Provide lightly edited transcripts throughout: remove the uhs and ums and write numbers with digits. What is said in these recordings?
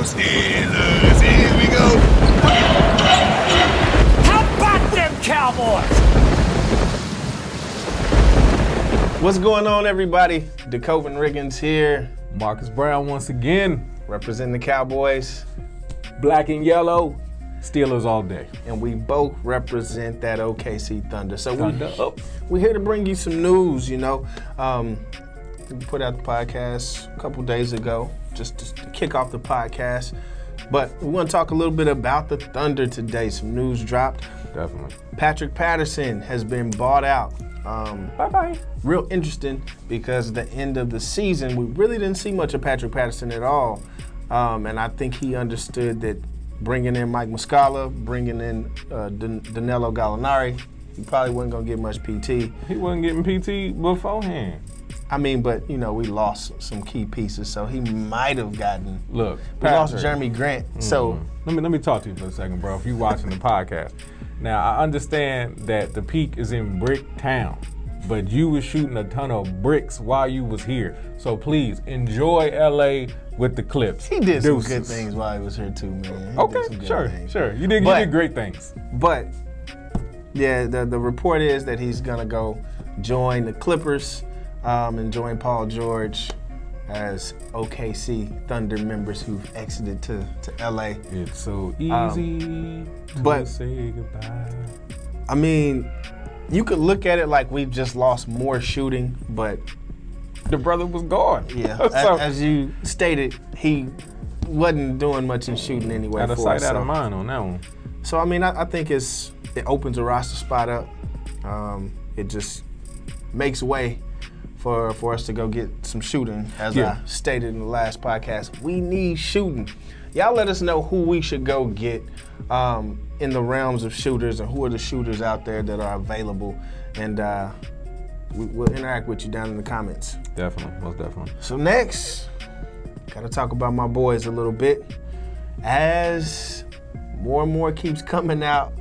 Steelers, here we go. How about them Cowboys? What's going on, everybody? DeCoven Riggins here. Marcus Brown once again. Representing the Cowboys. Black and yellow. Steelers all day. And we both represent that OKC Thunder. So Thunder. we're here to bring you some news, you know. We put out the podcast a couple days ago, just to kick off the podcast. But we want to talk a little bit about the Thunder today. Some news dropped. Definitely. Patrick Patterson has been bought out. Bye-bye. Real interesting because at the end of the season, we really didn't see much of Patrick Patterson at all. And I think he understood that bringing in Mike Muscala, bringing in Danilo Gallinari, he probably wasn't going to get much PT. He wasn't getting PT beforehand. I mean, but, you know, we lost some key pieces, so he might have gotten. Look, we lost Jeremy Grant, so. Let me talk to you for a second, bro, if you're watching the podcast. Now, I understand that the peak is in Brick Town, but you was shooting a ton of bricks while you was here. So please, enjoy LA with the Clips. He did some good things while he was here too, man. Okay, sure. You did great things. But, yeah, the report is that he's going to go join the Clippers and join Paul George as OKC Thunder members who've exited to LA. It's so easy to say goodbye. I mean, you could look at it like we've just lost more shooting, but the brother was gone. Yeah, as you stated, he wasn't doing much in shooting anyway. Out of sight, out of mind on that one. So, I mean, I think it opens a roster spot up. It just makes way for us to go get some shooting. As I stated in the last podcast, we need shooting. Y'all let us know who we should go get in the realms of shooters and who are the shooters out there that are available. And we'll interact with you down in the comments. Definitely, most definitely. So next, gotta talk about my boys a little bit. As more and more keeps coming out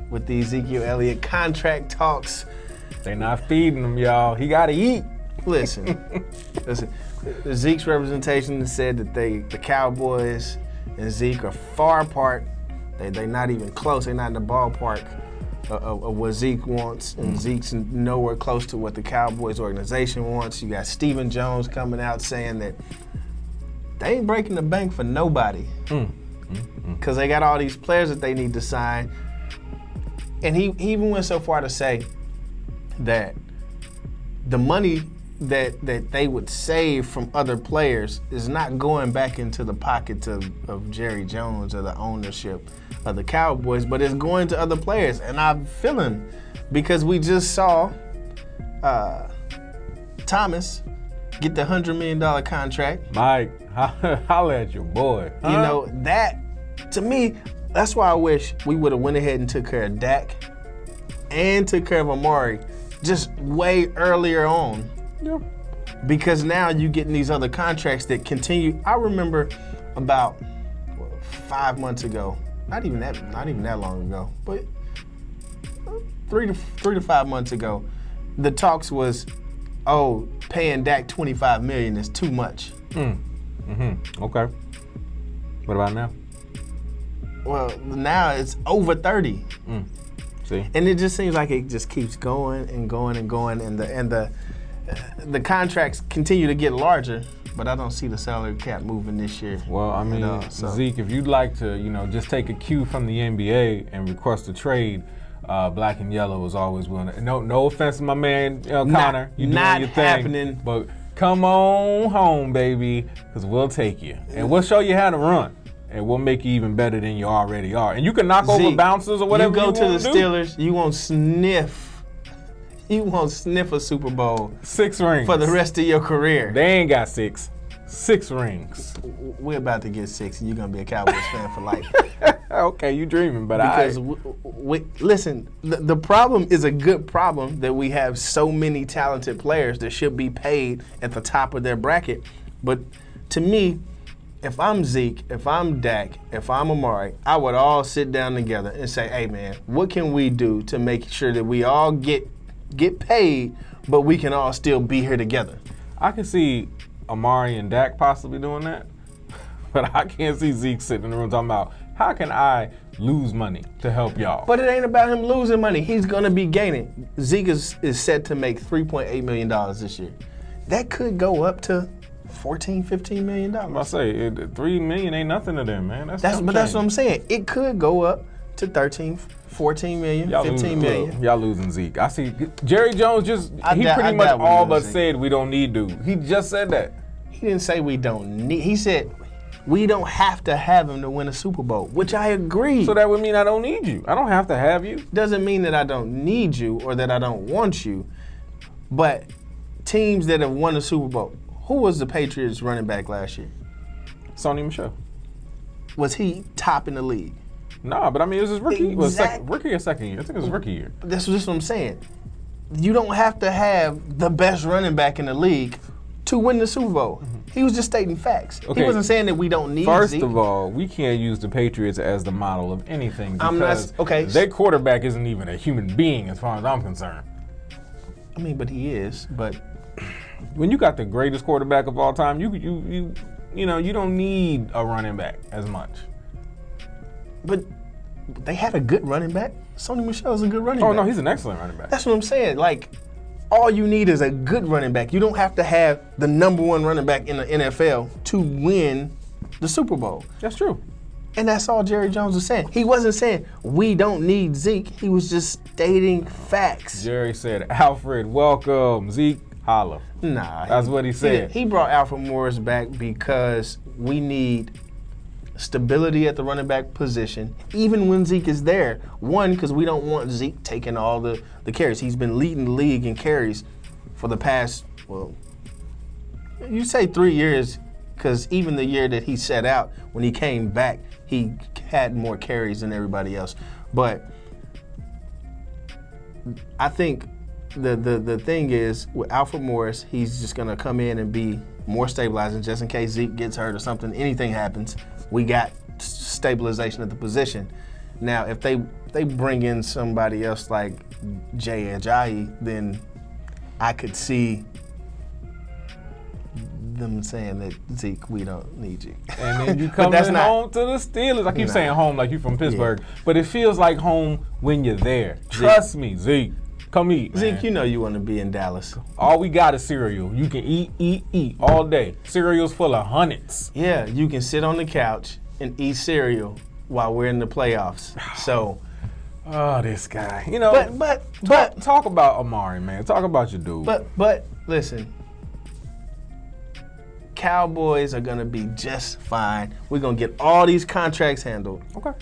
with the Ezekiel Elliott contract talks. They not feeding him, y'all. He gotta eat. Listen. Zeke's representation said that the Cowboys and Zeke are far apart. They're not even close. They're not in the ballpark of what Zeke wants, and Zeke's nowhere close to what the Cowboys organization wants. You got Stephen Jones coming out saying that they ain't breaking the bank for nobody because they got all these players that they need to sign. And he even went so far to say that the money that they would save from other players is not going back into the pockets of Jerry Jones or the ownership of the Cowboys, but it's going to other players. And I feel him because we just saw Thomas get the $100 million contract. Mike, holla at your boy. Huh? You know, that, to me, that's why I wish we would have went ahead and took care of Dak and took care of Amari just way earlier on. Yeah. Because now you're getting these other contracts that continue. I remember about 5 months ago, not even that long ago, but three to 5 months ago, the talks was, paying Dak $25 million is too much. Okay. What about now? Well, now it's over 30. See? And it just seems like it just keeps going and going and going, and the contracts continue to get larger, but I don't see the salary cap moving this year. Well, I mean, Zeke, if you'd like to, just take a cue from the NBA and request a trade, Black and Yellow is always willing to. No offense to my man Connor, you doing your thing, happening. But come on home, baby, because we'll take you and we'll show you how to run. And we'll make you even better than you already are. And you can knock over bouncers or whatever you want to do. You go to the Steelers, you won't sniff. You won't sniff a Super Bowl. 6 rings. For the rest of your career. They ain't got 6. 6 rings. We're about to get 6, and you're going to be a Cowboys fan for life. Okay, you dreaming, but because listen, the problem is a good problem that we have so many talented players that should be paid at the top of their bracket. But to me, if I'm Zeke, if I'm Dak, if I'm Amari, I would all sit down together and say, hey, man, what can we do to make sure that we all get paid, but we can all still be here together? I can see Amari and Dak possibly doing that. But I can't see Zeke sitting in the room talking about, how can I lose money to help y'all? But it ain't about him losing money. He's going to be gaining. Zeke is set to make $3.8 million this year. That could go up to $14, $15 million. I say, $3 million ain't nothing to them, man. That's what I'm saying. It could go up to 13, 14 million, Y'all 15 million. Look, y'all losing Zeke. I see Jerry Jones pretty much all but said we don't need to. He just said that. He didn't say we don't need. He said we don't have to have him to win a Super Bowl, which I agree. So that would mean I don't need you. I don't have to have you. Doesn't mean that I don't need you or that I don't want you. But teams that have won a Super Bowl, who was the Patriots running back last year? Sonny Michel. Was he top in the league? Nah, but I mean, it was his rookie. Exactly. Rookie or second year? I think it was rookie year. That's just what I'm saying. You don't have to have the best running back in the league to win the Super Bowl. He was just stating facts. Okay. He wasn't saying that we don't need First Zeke. of all, we can't use the Patriots as the model of anything because okay. Their quarterback isn't even a human being as far as I'm concerned. I mean, but he is. But when you got the greatest quarterback of all time, you don't need a running back as much. But they had a good running back. Sonny Michel's a good running back. Oh, no, he's an excellent running back. That's what I'm saying. Like, all you need is a good running back. You don't have to have the number one running back in the NFL to win the Super Bowl. That's true. And that's all Jerry Jones was saying. He wasn't saying we don't need Zeke. He was just stating facts. Jerry said, Alfred, welcome. Zeke, holla. Nah. That's what he said. He brought Alfred Morris back because we need stability at the running back position, even when Zeke is there. One, because we don't want Zeke taking all the carries. He's been leading the league in carries for the past, well, you say 3 years, because even the year that he set out, when he came back, he had more carries than everybody else. But I think the thing is, with Alfred Morris, he's just going to come in and be more stabilizing just in case Zeke gets hurt or something, anything happens. We got stabilization at the position. Now, if they bring in somebody else like Jay Ajayi, then I could see them saying that, Zeke, we don't need you. And then you come home to the Steelers. I keep saying home like you from Pittsburgh, but it feels like home when you're there. Trust me, Zeke. Come eat, man. Zeke, you know you want to be in Dallas. All we got is cereal. You can eat all day. Cereal's full of hundreds. Yeah, you can sit on the couch and eat cereal while we're in the playoffs. So, oh, this guy. You know, but talk about Amari, man. Talk about your dude. But listen, Cowboys are gonna be just fine. We're gonna get all these contracts handled. Okay.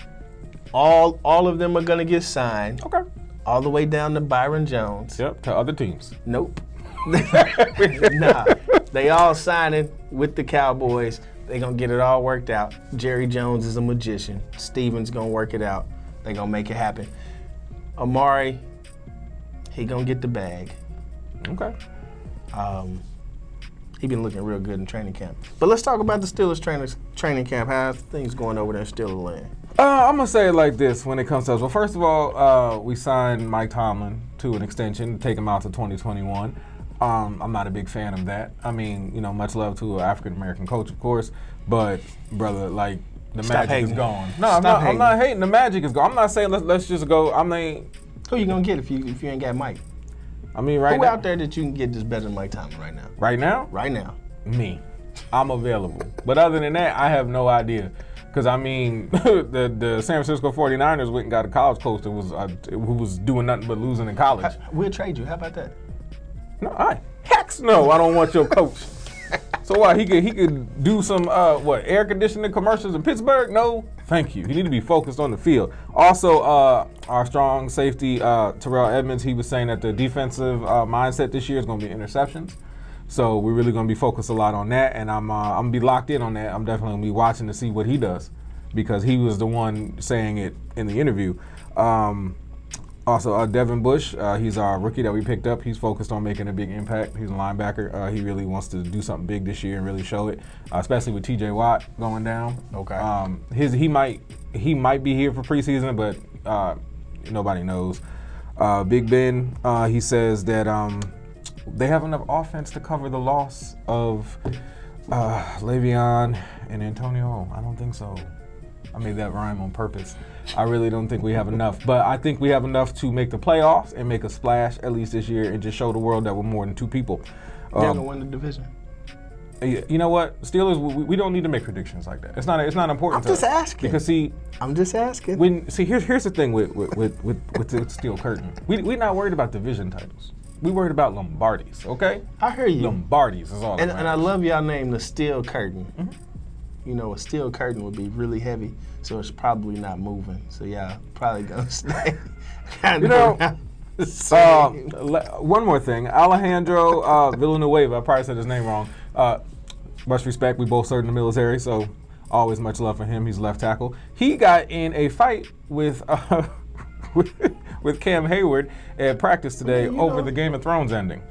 All of them are gonna get signed. Okay. All the way down to Byron Jones. Yep, to other teams. Nope. Nah, they all signing with the Cowboys. They gonna get it all worked out. Jerry Jones is a magician. Steven's gonna work it out. They gonna make it happen. Amari, he gonna get the bag. Okay. He been looking real good in training camp. But let's talk about the Steelers training camp. How things going over there in Steelers land? I'm going to say it like this when it comes to us. Well, first of all, we signed Mike Tomlin to an extension to take him out to 2021. I'm not a big fan of that. I mean, much love to an African-American coach, of course. But, brother, like, the magic is gone. No, I'm not hating. The magic is gone. I'm not saying let's just go. Who you going to get if you ain't got Mike? I mean, right now. Who out there that you can get that's better than Mike Tomlin right now? Right now? Right now. Me. I'm available. But other than that, I have no idea. Because, I mean, the San Francisco 49ers went and got a college coach that who was doing nothing but losing in college. We'll trade you. How about that? No, heck no, I don't want your coach. So what, he could do some, air conditioning commercials in Pittsburgh? No, thank you. He need to be focused on the field. Also, our strong safety, Terrell Edmonds, he was saying that the defensive mindset this year is going to be interceptions. So we're really going to be focused a lot on that, and I'm going to be locked in on that. I'm definitely going to be watching to see what he does because he was the one saying it in the interview. Also, Devin Bush, he's our rookie that we picked up. He's focused on making a big impact. He's a linebacker. He really wants to do something big this year and really show it, especially with T.J. Watt going down. Okay. He might be here for preseason, but nobody knows. Big Ben, he says that they have enough offense to cover the loss of Le'Veon And Antonio, I don't think so. I made that rhyme on purpose. I really don't think we have enough. But I think we have enough to make the playoffs and make a splash, at least this year, and just show the world that we're more than two people. They're going to win the division. You know what? Steelers, we don't need to make predictions like that. It's not important I'm just asking. Because, see... I'm just asking. Here's the thing with the Steel Curtain. We're not worried about division titles. We worried about Lombardis, okay? I hear you. Lombardis is all. And I love y'all name the Steel Curtain. Mm-hmm. You know, a steel curtain would be really heavy, so it's probably not moving. So y'all probably gonna stay. One more thing, Alejandro Villanueva. I probably said his name wrong. Much respect. We both served in the military, so always much love for him. He's left tackle. He got in a fight with Cam Hayward at practice today over the Game of Thrones ending.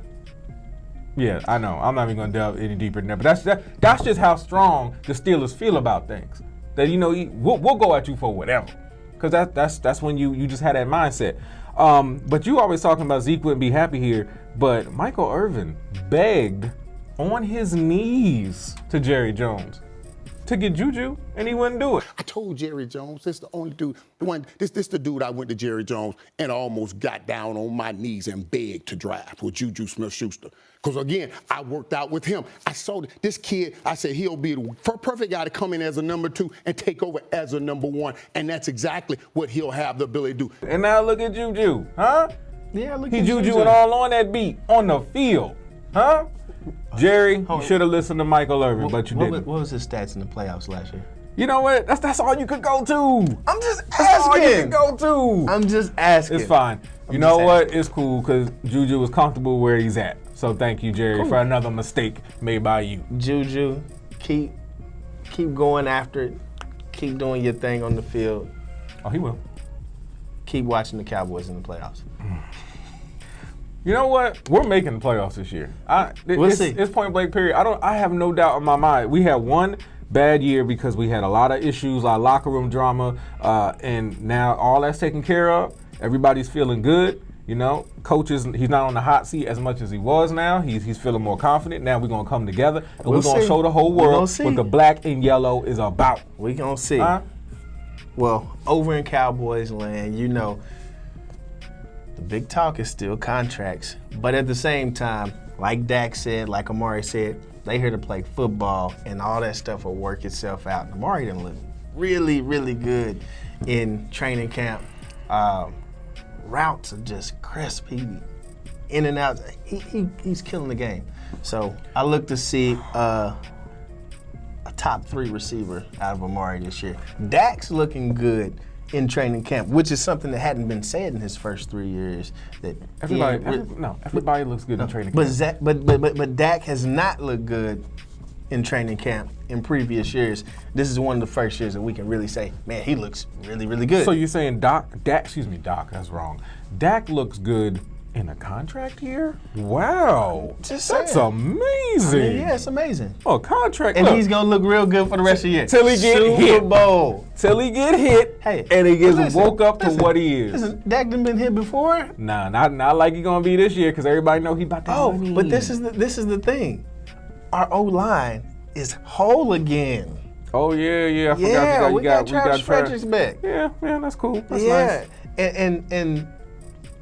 Yeah, I know. I'm not even going to delve any deeper than that. But that's just how strong the Steelers feel about things. That, we'll go at you for whatever. Because that's when you just had that mindset. But you always talking about Zeke wouldn't be happy here. But Michael Irvin begged on his knees to Jerry Jones to get Juju, and he wouldn't do it. I told Jerry Jones, this the only dude, this the dude I went to Jerry Jones and almost got down on my knees and begged to draft with Juju Smith-Schuster. Because again, I worked out with him. I saw this kid, I said he'll be the perfect guy to come in as a number 2 and take over as a number 1. And that's exactly what he'll have the ability to do. And now look at Juju, huh? Yeah, look he at Juju and all on that beat, on the field, huh? Jerry, you should have listened to Michael Irvin, but you didn't. What was his stats in the playoffs last year? You know what? That's all you could go to. I'm just asking. That's all you could go to. I'm just asking. It's fine. You know what? It's cool because Juju was comfortable where he's at. So thank you, Jerry, for another mistake made by you. Juju, keep going after it. Keep doing your thing on the field. Oh, he will. Keep watching the Cowboys in the playoffs. You know what? We're making the playoffs this year. We'll see. It's point blank period. I have no doubt in my mind. We had one bad year because we had a lot of issues, a lot of locker room drama, and now all that's taken care of. Everybody's feeling good. Coaches, he's not on the hot seat as much as he was now. He's feeling more confident. Now we're going to come together, and we're going to show the whole world what the black and yellow is about. We're going to see. Well, over in Cowboys land, the big talk is still contracts. But at the same time, like Dak said, like Amari said, they here to play football, and all that stuff will work itself out. And Amari didn't look really, really good in training camp. Routes are just crisp. He in and out. He's killing the game. So I look to see a top 3 receiver out of Amari this year. Dak's looking good in training camp, which is something that hadn't been said in his first 3 years. That everybody looks good in training camp. But Dak has not looked good in training camp in previous years. This is one of the first years that we can really say, man, he looks really, really good. So you're saying Doc, that's wrong. Dak looks good in a contract year? Wow. That's amazing. Yeah, it's amazing. Oh, contract. And he's going to look real good for the rest of the year. Till he get hit. Super Bowl. Till he get hit, and he gets woke up to what he is. Listen, Dak done been hit before? Nah, not like he's going to be this year because everybody know he about that money. But this is the thing. Our O-line is whole again. Oh, yeah. I forgot we got Travis Frederick's back. Yeah, that's cool. That's nice. And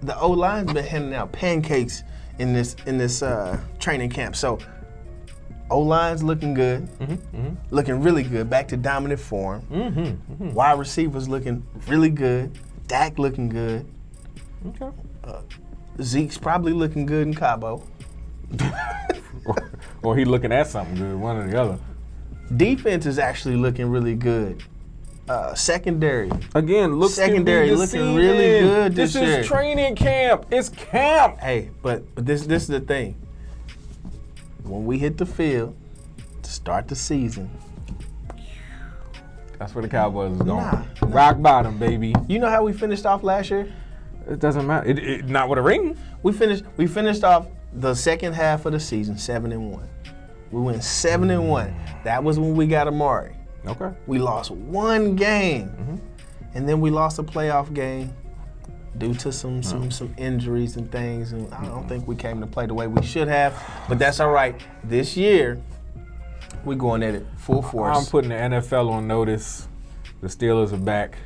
the O-line's been handing out pancakes in this training camp. So O-line's looking good, looking really good, back to dominant form. Wide receivers looking really good. Dak looking good. Okay. Zeke's probably looking good in Cabo. or he looking at something good, one or the other. Defense is actually looking really good. Secondary. Again, secondary looking really good this year. This is training camp. It's camp. Hey, but this is the thing. When we hit the field to start the season, that's where the Cowboys is going. Rock bottom, baby. You know how we finished off last year? It doesn't matter. It not with a ring. We finished off the second half of the season 7-1. We went 7-1. That was when we got Amari. Okay. We lost one game, and then we lost a playoff game due to some injuries and things. And I don't think we came to play the way we should have, but that's all right. This year, We going at it full force. I'm putting the NFL on notice. The Steelers are back,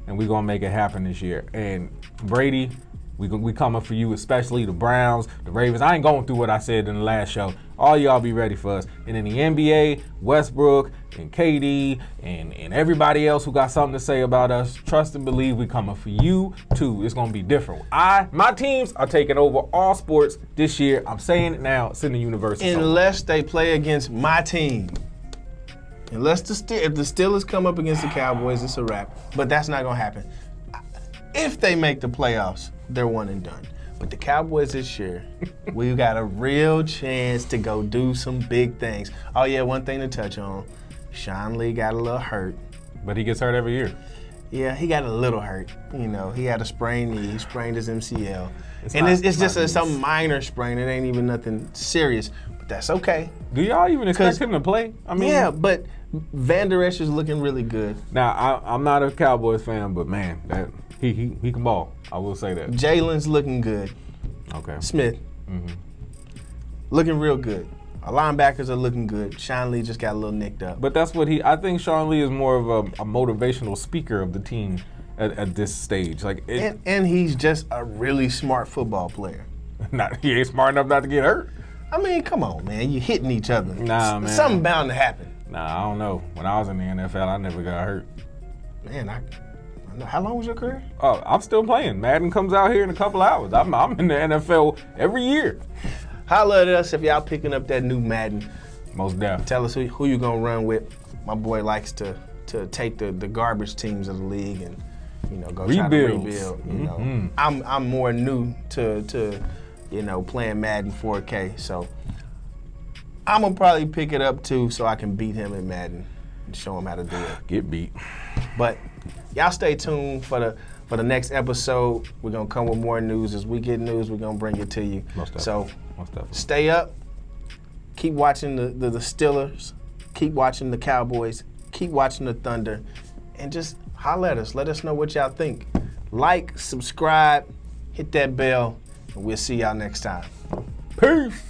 and we're gonna make it happen this year. And Brady, we coming for you, especially the Browns, the Ravens. I ain't going through what I said in the last show. All y'all be ready for us. And in the NBA, Westbrook and KD and everybody else who got something to say about us, trust and believe we coming for you too. It's gonna be different. My teams are taking over all sports this year. I'm saying it now. It's in the universe. Unless they play against my team. If the Steelers come up against the Cowboys, it's a wrap. But that's not gonna happen. If they make the playoffs, they're one and done. But the Cowboys this year, we got a real chance to go do some big things. Oh yeah, one thing to touch on. Sean Lee got a little hurt. But he gets hurt every year. Yeah, he got a little hurt. You know, he had a sprained knee. He sprained his MCL. It's just some minor sprain. It ain't even nothing serious. But that's okay. Do y'all even expect him to play? I mean, yeah, but Van Der Esch is looking really good. Now, I'm not a Cowboys fan, but man, he can ball. I will say that. Jalen's looking good. Okay. Smith. Looking real good. Our linebackers are looking good. Sean Lee just got a little nicked up. But that's what I think Sean Lee is more of a motivational speaker of the team at this stage. And he's just a really smart football player. He ain't smart enough not to get hurt. I mean, come on, man. You're hitting each other. Nah, man. Something bound to happen. Nah, I don't know. When I was in the NFL, I never got hurt. Man, how long was your career? Oh, I'm still playing. Madden comes out here in a couple hours. I'm in the NFL every year. Holla at us if y'all picking up that new Madden. Most definitely. Tell us who you gonna run with. My boy likes to take the garbage teams of the league and go try to rebuild. You know, I'm more new to playing Madden 4K, so I'm gonna probably pick it up too, so I can beat him in Madden and show him how to do it. Get beat. But y'all stay tuned for the next episode. We're gonna come with more news. As we get news, we're gonna bring it to you. So stay up. Keep watching the Steelers. Keep watching the Cowboys. Keep watching the Thunder, and just holler at us. Let us know what y'all think. Like, subscribe, hit that bell, and we'll see y'all next time. Peace.